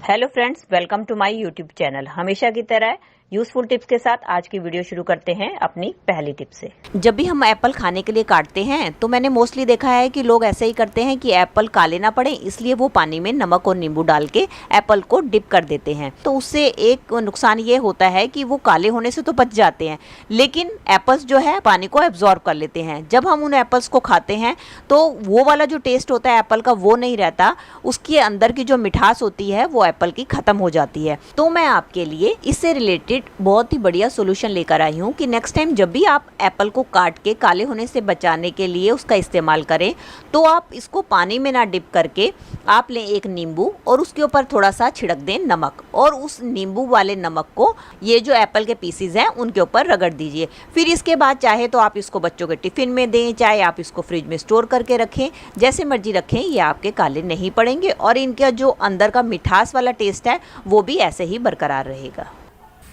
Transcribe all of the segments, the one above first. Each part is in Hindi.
Hello friends, welcome to my YouTube channel. हमेशा की तरह यूजफुल टिप्स के साथ आज की वीडियो शुरू करते हैं अपनी पहली टिप से। जब भी हम एप्पल खाने के लिए काटते हैं तो मैंने मोस्टली देखा है कि लोग ऐसे ही करते हैं कि एप्पल काले ना पड़े, इसलिए वो पानी में नमक और नींबू डाल के एप्पल को डिप कर देते हैं। तो उससे एक नुकसान ये होता है कि वो काले होने से तो बच जाते हैं, लेकिन एप्पल्स जो है पानी को एब्जॉर्ब कर लेते हैं। जब हम उन एप्पल्स को खाते हैं तो वो वाला जो टेस्ट होता है एप्पल का वो नहीं रहता, उसके अंदर की जो मिठास होती है वो एप्पल की खत्म हो जाती है। तो मैं आपके लिए इससे रिलेटेड बहुत ही बढ़िया सोल्यूशन लेकर आई हूँ कि नेक्स्ट टाइम जब भी आप एप्पल को काट के काले होने से बचाने के लिए उसका इस्तेमाल करें तो आप इसको पानी में ना डिप करके आप लें एक नींबू और उसके ऊपर थोड़ा सा छिड़क दें नमक, और उस नींबू वाले नमक को ये जो एप्पल के पीसीज हैं उनके ऊपर रगड़ दीजिए। फिर इसके बाद चाहे तो आप इसको बच्चों के टिफिन में दें, चाहे आप इसको फ्रिज में स्टोर करके रखें, जैसे मर्जी रखें, ये आपके काले नहीं पड़ेंगे और इनका जो अंदर का मिठास वाला टेस्ट है वो भी ऐसे ही बरकरार रहेगा।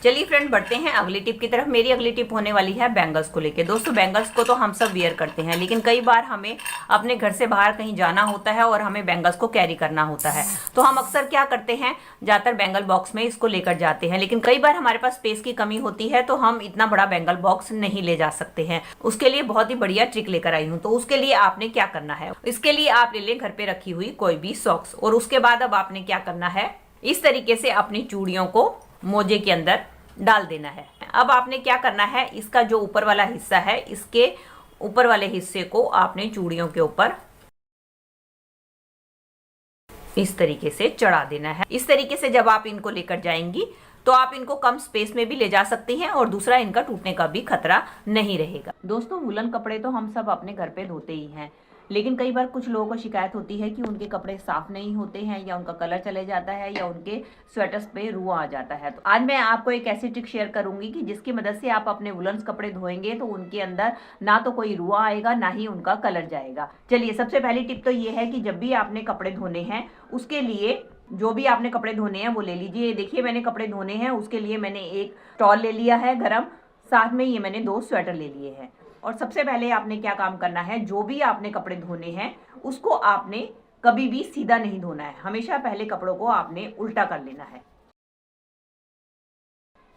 चलिए फ्रेंड, बढ़ते हैं अगली टिप की तरफ। मेरी अगली टिप होने वाली है बैंगल्स को लेके। दोस्तों, बैंगल्स को तो हम सब वियर करते हैं, लेकिन कई बार हमें अपने घर से बाहर कहीं जाना होता है और हमें बैंगल्स को कैरी करना होता है। तो हम अक्सर क्या करते हैं, ज़्यादातर बैंगल बॉक्स में इसको लेकर जाते हैं, लेकिन कई बार हमारे पास स्पेस की कमी होती है तो हम इतना बड़ा बैंगल बॉक्स नहीं ले जा सकते हैं। उसके लिए बहुत ही बढ़िया ट्रिक लेकर आई हूँ। तो उसके लिए आपने क्या करना है, इसके लिए आप ले लें घर पे रखी हुई कोई भी सॉक्स, और उसके बाद अब आपने क्या करना है, इस तरीके से अपनी चूड़ियों को मोजे के अंदर डाल देना है। अब आपने क्या करना है, इसका जो ऊपर वाला हिस्सा है, इसके ऊपर वाले हिस्से को आपने चूड़ियों के ऊपर इस तरीके से चढ़ा देना है। इस तरीके से जब आप इनको लेकर जाएंगी तो आप इनको कम स्पेस में भी ले जा सकती हैं और दूसरा इनका टूटने का भी खतरा नहीं रहेगा। दोस्तों, वुलन कपड़े तो हम सब अपने घर पे धोते ही हैं, लेकिन कई बार कुछ लोगों को शिकायत होती है कि उनके कपड़े साफ नहीं होते हैं, या उनका कलर चले जाता है, या उनके स्वेटर्स पे रुआ आ जाता है। तो आज मैं आपको एक ऐसी ट्रिक शेयर करूंगी कि जिसकी मदद से आप अपने वुलन कपड़े धोएंगे तो उनके अंदर ना तो कोई रुआ आएगा, ना ही उनका कलर जाएगा। चलिए, सबसे पहली टिप तो ये है कि जब भी आपने कपड़े धोने हैं उसके लिए जो भी आपने कपड़े धोने हैं वो ले लीजिए। देखिए, मैंने कपड़े धोने हैं, उसके लिए मैंने एक टॉल ले लिया है गरम, साथ में ये मैंने 2 स्वेटर ले लिए हैं। और सबसे पहले आपने क्या काम करना है, जो भी आपने कपड़े धोने हैं उसको आपने कभी भी सीधा नहीं धोना है, हमेशा पहले कपड़ों को आपने उल्टा कर लेना है।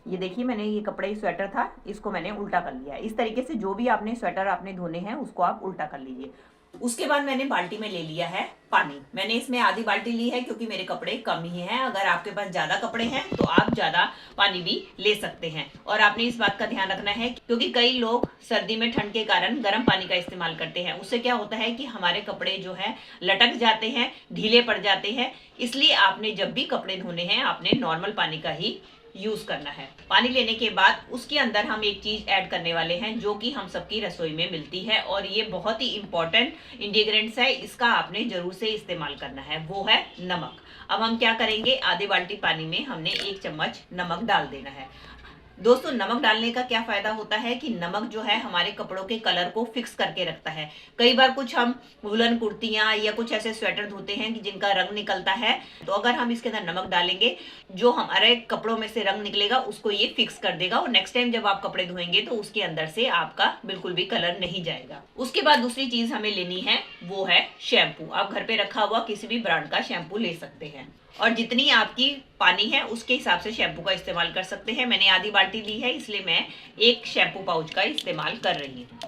ये देखिए, मैंने ये कपड़े स्वेटर था, इसको मैंने उल्टा कर लिया। इस तरीके से जो भी आपने स्वेटर आपने धोने हैं उसको आप उल्टा कर लीजिए। उसके बाद मैंने बाल्टी में ले लिया है पानी। मैंने इसमें आधी बाल्टी ली है क्योंकि मेरे कपड़े कम ही हैं। अगर आपके पास ज्यादा कपड़े हैं तो आप ज्यादा पानी भी ले सकते हैं। और आपने इस बात का ध्यान रखना है क्योंकि कई लोग सर्दी में ठंड के कारण गर्म पानी का इस्तेमाल करते हैं। उससे क्या होता है कि हमारे कपड़े जो है लटक जाते हैं, ढीले पड़ जाते हैं। इसलिए आपने जब भी कपड़े धोने हैं आपने नॉर्मल पानी का ही यूज करना है। पानी लेने के बाद उसके अंदर हम एक चीज ऐड करने वाले हैं जो कि हम सबकी रसोई में मिलती है और ये बहुत ही इंपॉर्टेंट इंग्रेडिएंट्स है, इसका आपने जरूर से इस्तेमाल करना है, वो है नमक। अब हम क्या करेंगे, आधे बाल्टी पानी में हमने 1 चम्मच नमक डाल देना है। दोस्तों, नमक डालने का क्या फायदा होता है कि नमक जो है हमारे कपड़ों के कलर को फिक्स करके रखता है। कई बार कुछ हम वुलन कुर्तियां या कुछ ऐसे स्वेटर धोते हैं कि जिनका रंग निकलता है, तो अगर हम इसके अंदर नमक डालेंगे जो हमारे कपड़ों में से रंग निकलेगा उसको ये फिक्स कर देगा और नेक्स्ट टाइम जब आप कपड़े धोएंगे तो उसके अंदर से आपका बिल्कुल भी कलर नहीं जाएगा। उसके बाद दूसरी चीज हमें लेनी है वो है शैम्पू। आप घर पे रखा हुआ किसी भी ब्रांड का शैम्पू ले सकते हैं और जितनी आपकी पानी है उसके हिसाब से शैम्पू का इस्तेमाल कर सकते हैं। मैंने आधी बाल्टी ली है इसलिए मैं 1 शैम्पू पाउच का इस्तेमाल कर रही हूँ।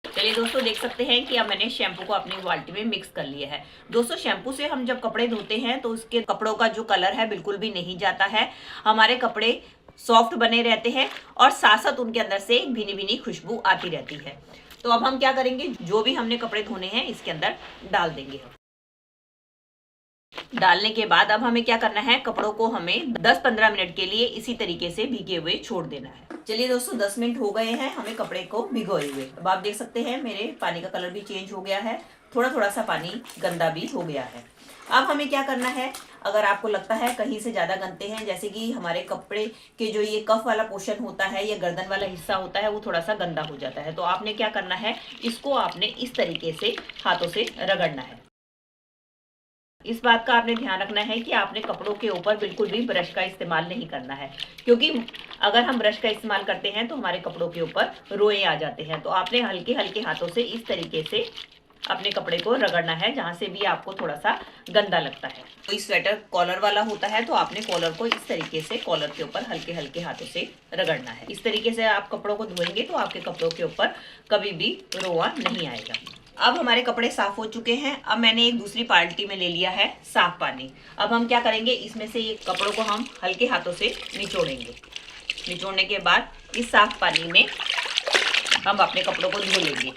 चलिए दोस्तों, देख सकते हैं कि अब मैंने शैम्पू को अपनी बाल्टी में मिक्स कर लिया है। दोस्तों, शैम्पू से हम जब कपड़े धोते हैं तो उसके कपड़ों का जो कलर है बिल्कुल भी नहीं जाता है, हमारे कपड़े सॉफ्ट बने रहते हैं और साथ साथ उनके अंदर से एक भीनी भीनी खुशबू आती रहती है। तो अब हम क्या करेंगे, जो भी हमने कपड़े धोने हैं इसके अंदर डाल देंगे। डालने के बाद अब हमें क्या करना है, कपड़ों को हमें 10-15 मिनट के लिए इसी तरीके से भीगे हुए छोड़ देना है। चलिए दोस्तों, 10 मिनट हो गए हैं हमें कपड़े को भिगोए हुए। अब आप देख सकते हैं मेरे पानी का कलर भी चेंज हो गया है, थोड़ा थोड़ा सा पानी गंदा भी हो गया है। अब हमें क्या करना है, अगर आपको लगता है कहीं से ज्यादा गंदे हैं, जैसे कि हमारे कपड़े के जो ये कफ वाला पोर्शन होता है या गर्दन वाला हिस्सा होता है वो थोड़ा सा गंदा हो जाता है, तो आपने क्या करना है, इसको आपने इस तरीके से हाथों से रगड़ना है। इस बात का आपने ध्यान रखना है कि आपने कपड़ों के ऊपर बिल्कुल भी ब्रश का इस्तेमाल नहीं करना है, क्योंकि अगर हम ब्रश का इस्तेमाल करते हैं तो हमारे कपड़ों के ऊपर रोए आ जाते हैं। तो आपने हल्के हल्के हाथों से इस तरीके से अपने कपड़े को रगड़ना है जहां से भी आपको थोड़ा सा गंदा लगता है। कोई स्वेटर कॉलर वाला होता है तो आपने कॉलर को इस तरीके से कॉलर के ऊपर हल्के हल्के हाथों से रगड़ना है। इस तरीके से आप कपड़ों को धोएंगे तो आपके कपड़ों के ऊपर कभी भी रोआ नहीं आएगा। अब हमारे कपड़े साफ हो चुके हैं। अब मैंने एक दूसरी बाल्टी में ले लिया है साफ पानी। अब हम क्या करेंगे, इसमें से ये कपड़ों को हम हल्के हाथों से निचोड़ेंगे। निचोड़ने के बाद इस साफ पानी में हम अपने कपड़ों को धो लेंगे।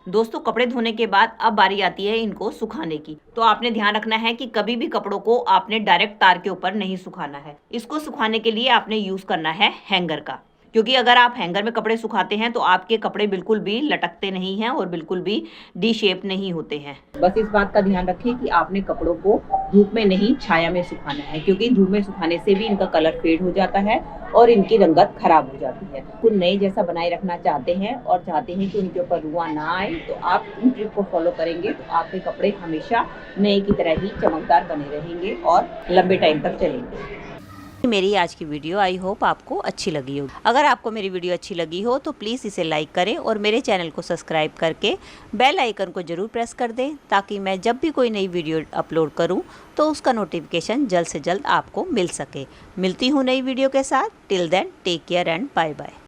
दोस्तों, कपड़े धोने के बाद अब बारी आती है इनको सुखाने की। तो आपने ध्यान रखना है कि कभी भी कपड़ों को आपने डायरेक्ट तार के ऊपर नहीं सुखाना है। इसको सुखाने के लिए आपने यूज करना है हैंगर का, क्योंकि अगर आप हैंगर में कपड़े सुखाते हैं तो आपके कपड़े बिल्कुल भी लटकते नहीं हैं और बिल्कुल भी डी शेप नहीं होते हैं। बस इस बात का ध्यान रखें कि आपने कपड़ों को धूप में नहीं, छाया में सुखाना है, क्योंकि धूप में सुखाने से भी इनका कलर फेड हो जाता है और इनकी रंगत खराब हो जाती है। कुछ नए जैसा बनाए रखना चाहते हैं और चाहते हैं कि उनके ऊपर रुआ ना आए, तो आप इन ट्रिक को फॉलो करेंगे तो आपके कपड़े हमेशा नए की तरह ही चमकदार बने रहेंगे और लंबे टाइम तक चलेंगे। मेरी आज की वीडियो आई होप आपको अच्छी लगी होगी। अगर आपको मेरी वीडियो अच्छी लगी हो तो प्लीज़ इसे लाइक करें और मेरे चैनल को सब्सक्राइब करके बेल आइकन को ज़रूर प्रेस कर दें, ताकि मैं जब भी कोई नई वीडियो अपलोड करूं तो उसका नोटिफिकेशन जल्द से जल्द आपको मिल सके। मिलती हूं नई वीडियो के साथ। Till then take care and bye bye.